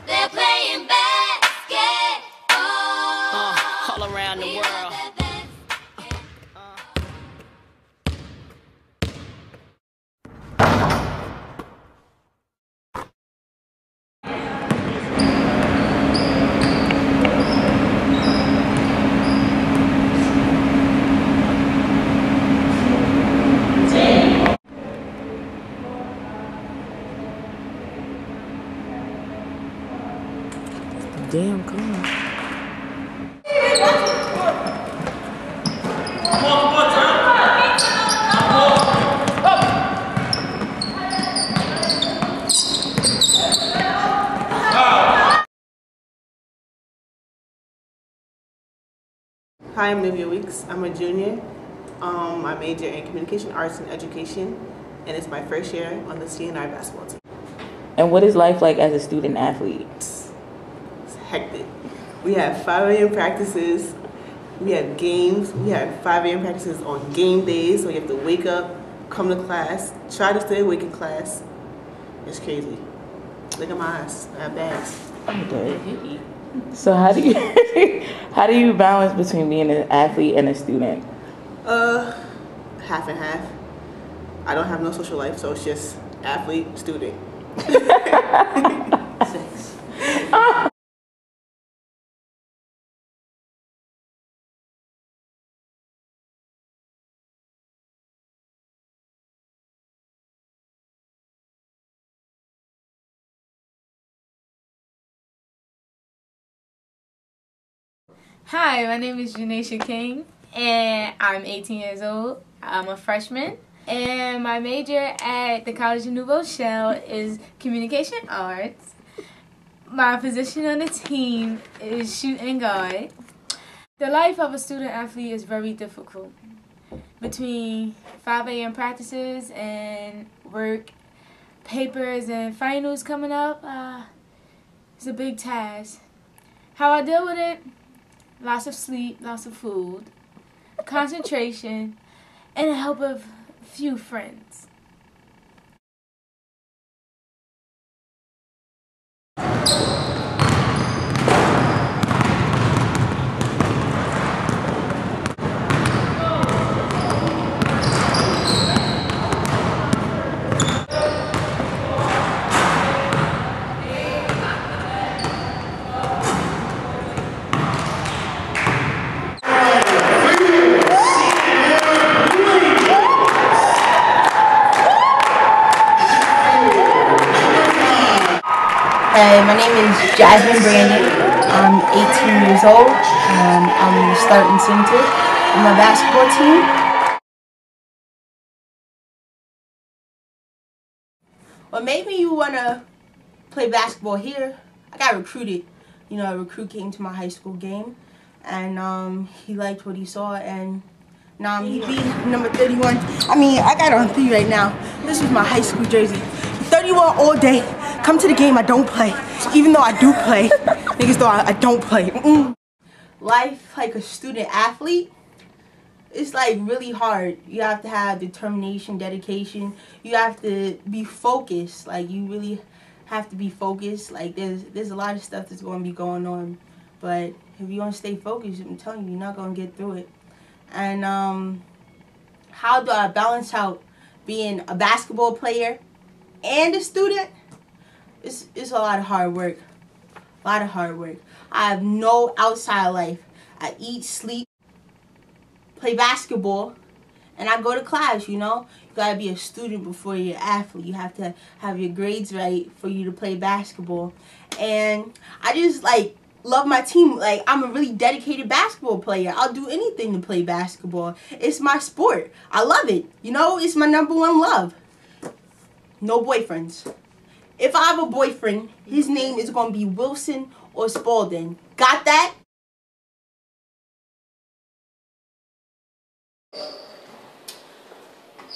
They're playing basketball all around the world. Damn, come on. Hi, I'm Nivea Weeks. I'm a junior. I major in communication arts and education, and it's my first year on the CNR basketball team. And what is life like as a student athlete? It's hectic. We have 5 a.m. practices. We have games. We have 5 a.m. practices on game days, so you have to wake up, come to class, try to stay awake in class. It's crazy. Look at my eyes. I have bags. Okay. So how do you balance between being an athlete and a student? Half and half. I don't have no social life, so it's just athlete, student. Hi, my name is Janisha King, and I'm 18 years old. I'm a freshman, and my major at the College of New Rochelle is communication arts. My position on the team is shooting guard. The life of a student athlete is very difficult. Between 5 a.m. practices and work, papers, and finals coming up, it's a big task. How I deal with it? Lots of sleep, lots of food, concentration, and the help of a few friends. Hi, my name is Jasmine Brandon. I'm 18 years old. I'm starting center on my basketball team. Well, maybe you want to play basketball here. I got recruited. You know, a recruit came to my high school game, and he liked what he saw, and now he beat number 31. I mean, I got on 3 right now. This is my high school jersey. 31 all day. Come to the game, I don't play. Even though I do play, niggas thought I don't play. Life like a student athlete, it's like really hard. You have to have determination, dedication. You have to be focused. Like you really have to be focused. Like there's a lot of stuff that's going to be going on, but if you don't stay focused, I'm telling you, you're not going to get through it. And how do I balance out being a basketball player and a student? It's a lot of hard work. A lot of hard work. I have no outside life. I eat, sleep, play basketball, and I go to class, you know. You gotta be a student before you're an athlete. You have to have your grades right for you to play basketball. And I just like love my team. Like I'm a really dedicated basketball player. I'll do anything to play basketball. It's my sport. I love it. You know, it's my #1 love. No boyfriends. If I have a boyfriend, his name is going to be Wilson or Spalding. Got that?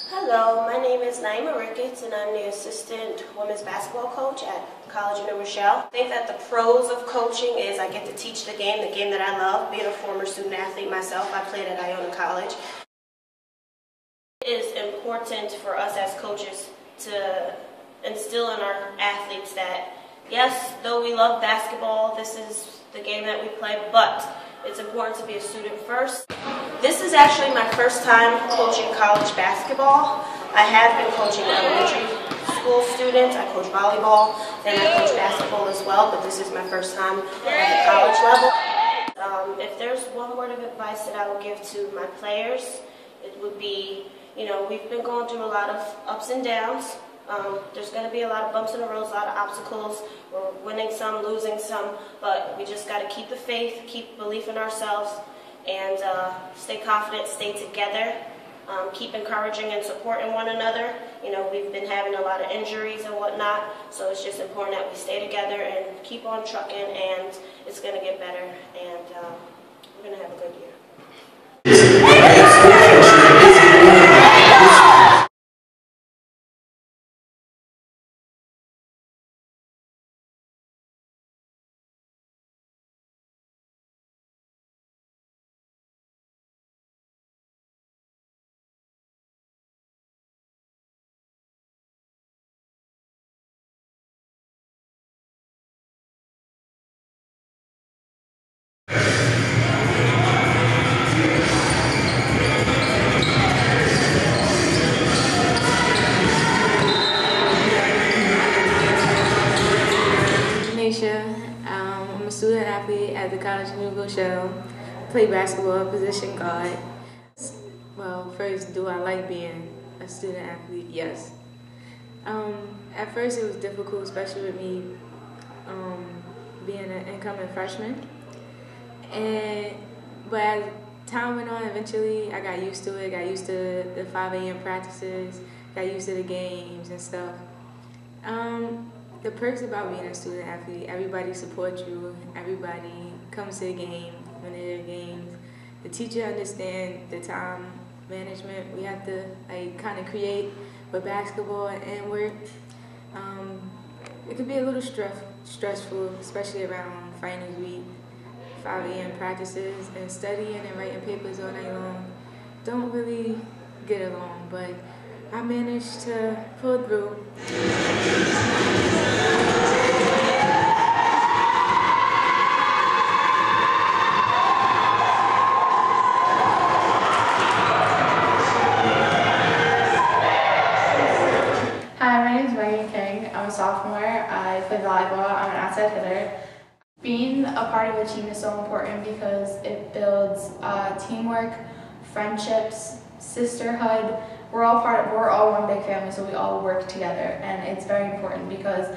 Hello, my name is Naima Ricketts, and I'm the assistant women's basketball coach at College of New Rochelle. I think that the pros of coaching is I get to teach the game that I love. Being a former student athlete myself, I played at Iona College. It is important for us as coaches to instill in our athletes that Yes, though we love basketball, this is the game that we play, but it's important to be a student first. This is actually my first time coaching college basketball. I have been coaching elementary school students. I coach volleyball, and I coach basketball as well, but this is my first time at the college level. If there's one word of advice that I would give to my players, it would be, we've been going through a lot of ups and downs. There's going to be a lot of bumps in the road, a lot of obstacles. We're winning some, losing some, but we just got to keep the faith, keep belief in ourselves, and stay confident, stay together, keep encouraging and supporting one another. We've been having a lot of injuries and whatnot, so it's just important that we stay together and keep on trucking, and it's going to get better, and we're going to have a good year. I'm a student athlete at the College of New Rochelle. Play basketball, position guard. Well, first, do I like being a student athlete? Yes. At first, it was difficult, especially with me being an incoming freshman. But as time went on, eventually I got used to it. Got used to the 5 a.m. practices. Got used to the games and stuff. The perks about being a student athlete, everybody supports you, everybody comes to the game when there are games. The teacher understands the time management we have to kind of create with basketball and work. It could be a little stressful, especially around finals week, 5 a.m. practices, and studying and writing papers all night long. Don't really get along, but I managed to pull through. I'm a sophomore. I play volleyball. I'm an outside hitter. Being a part of a team is so important because it builds teamwork, friendships, sisterhood. We're all one big family, so we all work together, and it's very important because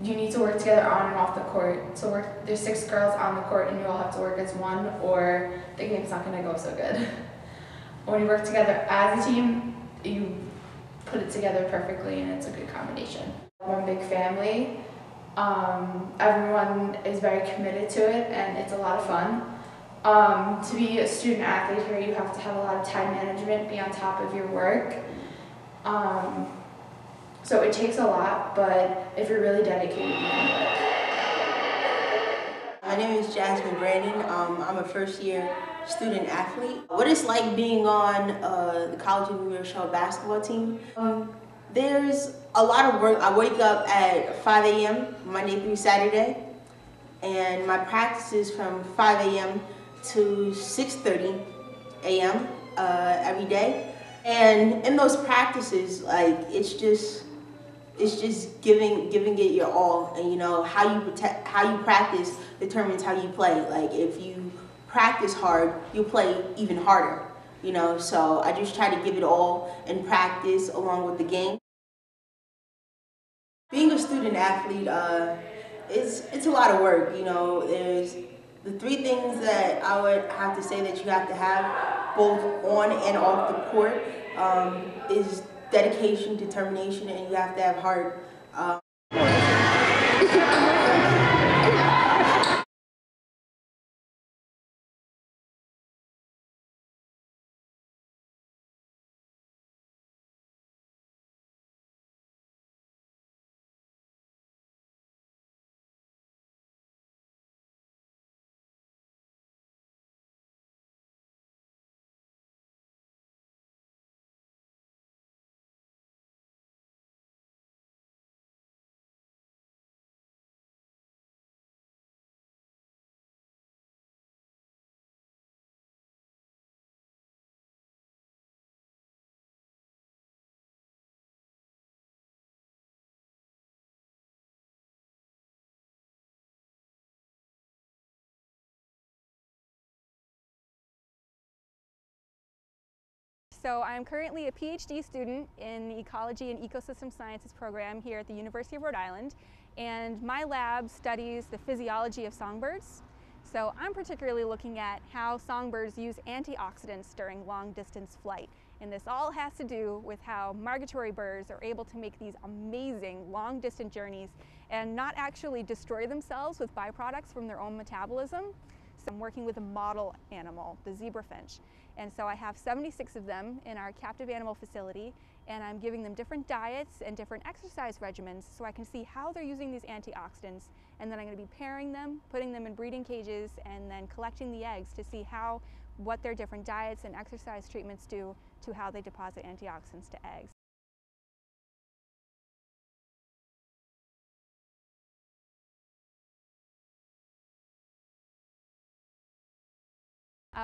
you need to work together on and off the court. So there's 6 girls on the court, and you all have to work as one, or the game's not going to go so good. When you work together as a team, you put it together perfectly, and it's a good combination. One big family. Everyone is very committed to it, and it's a lot of fun. To be a student athlete here, you have to have a lot of time management, be on top of your work. So it takes a lot, but if you're really dedicated, you can do it. My name is Jasmine Brandon. I'm a first-year student athlete. What it's like being on the College of New Rochelle basketball team. There's a lot of work. I wake up at 5 a.m. Monday through Saturday, and my practice is from 5 a.m. to 6:30 a.m. Every day. And in those practices, it's just giving it your all, and how you practice determines how you play. Like if you practice hard, you'll play even harder. So I just try to give it all in practice along with the game. Being a student athlete, it's a lot of work. There's the 3 things that I would have to say that you have to have both on and off the court is dedication, determination, and you have to have heart. So I'm currently a PhD student in the Ecology and Ecosystem Sciences program here at the University of Rhode Island, and my lab studies the physiology of songbirds. So I'm particularly looking at how songbirds use antioxidants during long-distance flight. And this all has to do with how migratory birds are able to make these amazing long-distance journeys and not actually destroy themselves with byproducts from their own metabolism. So I'm working with a model animal, the zebrafinch. And so I have 76 of them in our captive animal facility, and I'm giving them different diets and different exercise regimens so I can see how they're using these antioxidants. And then I'm going to be pairing them, putting them in breeding cages, and then collecting the eggs to see what their different diets and exercise treatments do to how they deposit antioxidants to eggs.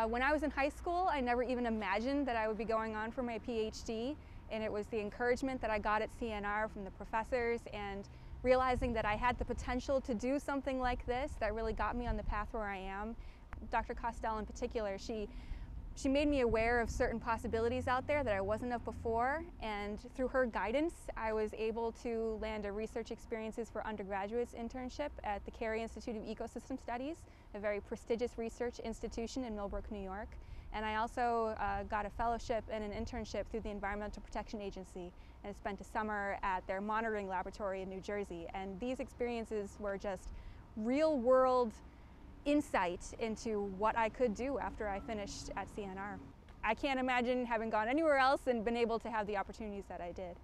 When I was in high school, I never even imagined that I would be going on for my PhD, and it was the encouragement that I got at CNR from the professors and realizing that I had the potential to do something like this that really got me on the path where I am. Dr. Costell in particular, she made me aware of certain possibilities out there that I wasn't of before, and through her guidance I was able to land a research experiences for undergraduates internship at the Carey Institute of Ecosystem Studies, a very prestigious research institution in Millbrook, New York. And I also got a fellowship and an internship through the Environmental Protection Agency and spent a summer at their monitoring laboratory in New Jersey. And these experiences were just real-world insight into what I could do after I finished at CNR. I can't imagine having gone anywhere else and been able to have the opportunities that I did.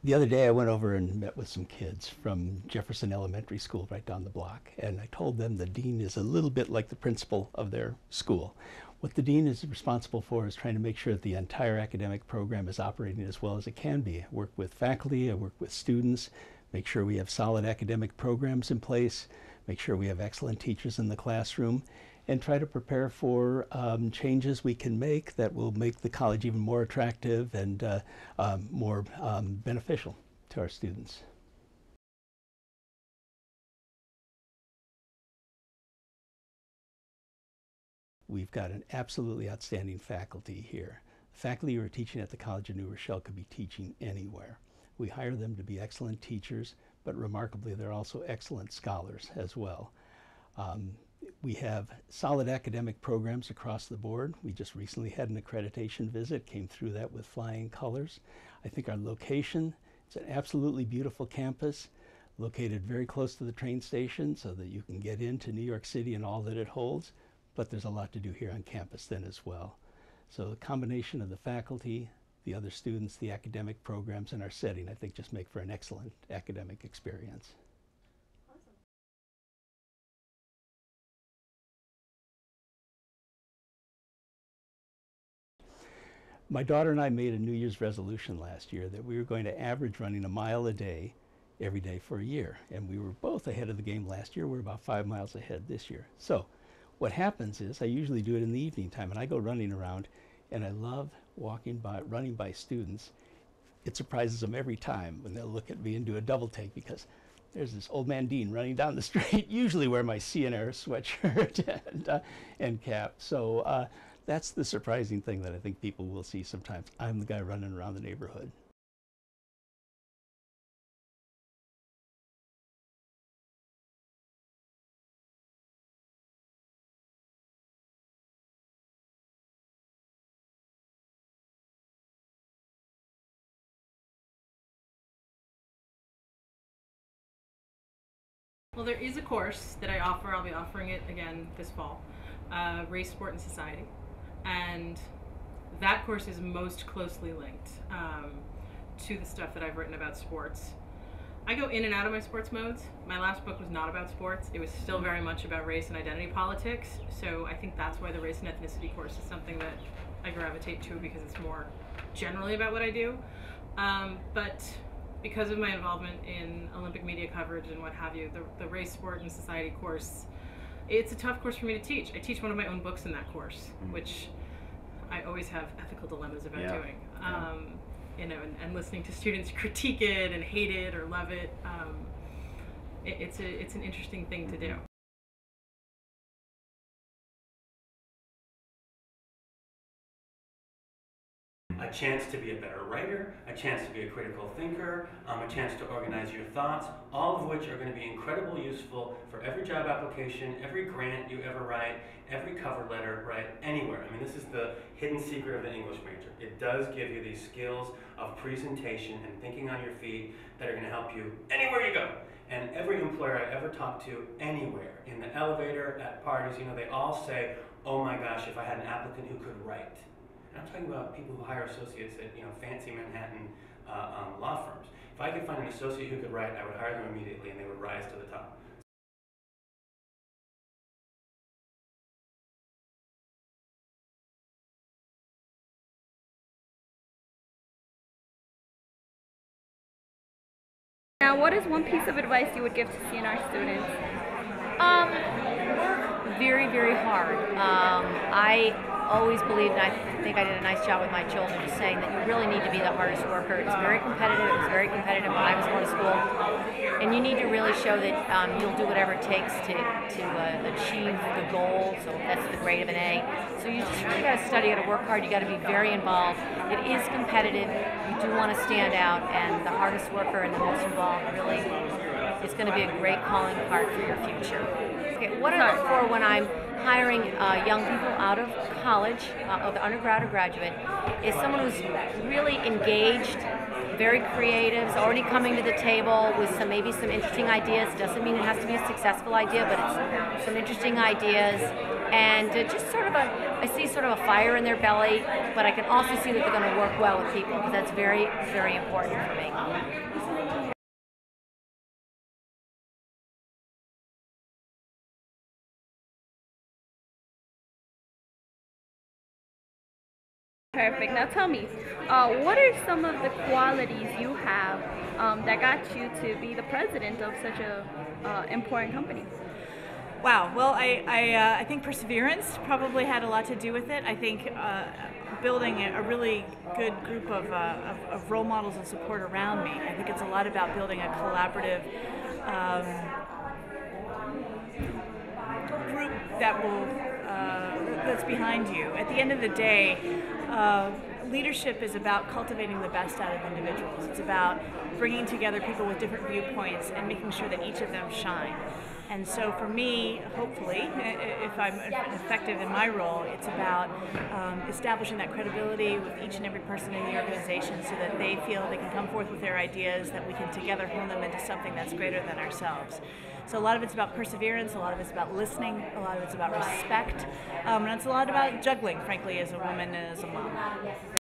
The other day I went over and met with some kids from Jefferson Elementary School right down the block, and I told them the dean is a little bit like the principal of their school. What the dean is responsible for is trying to make sure that the entire academic program is operating as well as it can be. I work with faculty, I work with students, make sure we have solid academic programs in place, make sure we have excellent teachers in the classroom, and try to prepare for changes we can make that will make the college even more attractive and more beneficial to our students. We've got an absolutely outstanding faculty here. The faculty who are teaching at the College of New Rochelle could be teaching anywhere. We hire them to be excellent teachers, but remarkably they're also excellent scholars as well. We have solid academic programs across the board. We just recently had an accreditation visit, came through that with flying colors. I think our location, it's an absolutely beautiful campus, located very close to the train station so that you can get into New York City and all that it holds, but there's a lot to do here on campus then as well. So the combination of the faculty, the other students, the academic programs, and our setting, I think just make for an excellent academic experience. My daughter and I made a New Year's resolution last year that we were going to average running a mile a day every day for a year. And we were both ahead of the game last year. We're about 5 miles ahead this year. So what happens is I usually do it in the evening time, and I go running around, and I love running by students. It surprises them every time when they'll look at me and do a double take, because there's this old man Dean running down the street, usually wearing my CNR sweatshirt and cap. So that's the surprising thing that I think people will see sometimes. I'm the guy running around the neighborhood. Well, there is a course that I offer. I'll be offering it again this fall, Race, Sport, and Society. And that course is most closely linked to the stuff that I've written about sports. I go in and out of my sports modes. My last book was not about sports. It was still very much about race and identity politics. So I think that's why the race and ethnicity course is something that I gravitate to, because it's more generally about what I do. But because of my involvement in Olympic media coverage and what have you, the Race, Sport, and Society course, it's a tough course for me to teach. I teach one of my own books in that course, which I always have ethical dilemmas about doing. You know, and listening to students critique it and hate it or love it, it's an interesting thing to do. chance to be a better writer, a chance to be a critical thinker, a chance to organize your thoughts, all of which are going to be incredibly useful for every job application, every grant you ever write, every cover letter, right, anywhere. I mean, this is the hidden secret of the English major. It does give you these skills of presentation and thinking on your feet that are going to help you anywhere you go. And every employer I ever talked to anywhere, in the elevator, at parties, you know, they all say, oh my gosh, if I had an applicant who could write. And I'm talking about people who hire associates at, you know, fancy Manhattan law firms. If I could find an associate who could write, I would hire them immediately and they would rise to the top. Now, what is one piece of advice you would give to CNR students? Very, very hard. I always believed, and I think I did a nice job with my children, just saying that you really need to be the hardest worker. It's very competitive. It was very competitive when I was going to school. And you need to really show that you'll do whatever it takes to achieve the goal. So that's the grade of an A. So you just really got to study, you got to work hard, you got to be very involved. It is competitive. You do want to stand out, and the hardest worker and the most involved really is going to be a great calling card for your future. Okay, what I look for when I'm hiring young people out of college, of undergrad or graduate, is someone who's really engaged, very creative, is already coming to the table with maybe some interesting ideas. Doesn't mean it has to be a successful idea, but it's some interesting ideas. And just sort of I see sort of a fire in their belly, but I can also see that they're going to work well with people, because that's very, very important for me. Perfect. Now tell me, what are some of the qualities you have that got you to be the president of such a important company? Wow. Well, I think perseverance probably had a lot to do with it. I think building a really good group of role models and support around me. I think it's a lot about building a collaborative group that will that's behind you. At the end of the day, leadership is about cultivating the best out of individuals. It's about bringing together people with different viewpoints and making sure that each of them shine. And so for me, hopefully, if I'm effective in my role, it's about establishing that credibility with each and every person in the organization so that they feel they can come forth with their ideas, that we can together hone them into something that's greater than ourselves. So a lot of it's about perseverance, a lot of it's about listening, a lot of it's about respect, and it's a lot about juggling, frankly, as a woman and as a mom.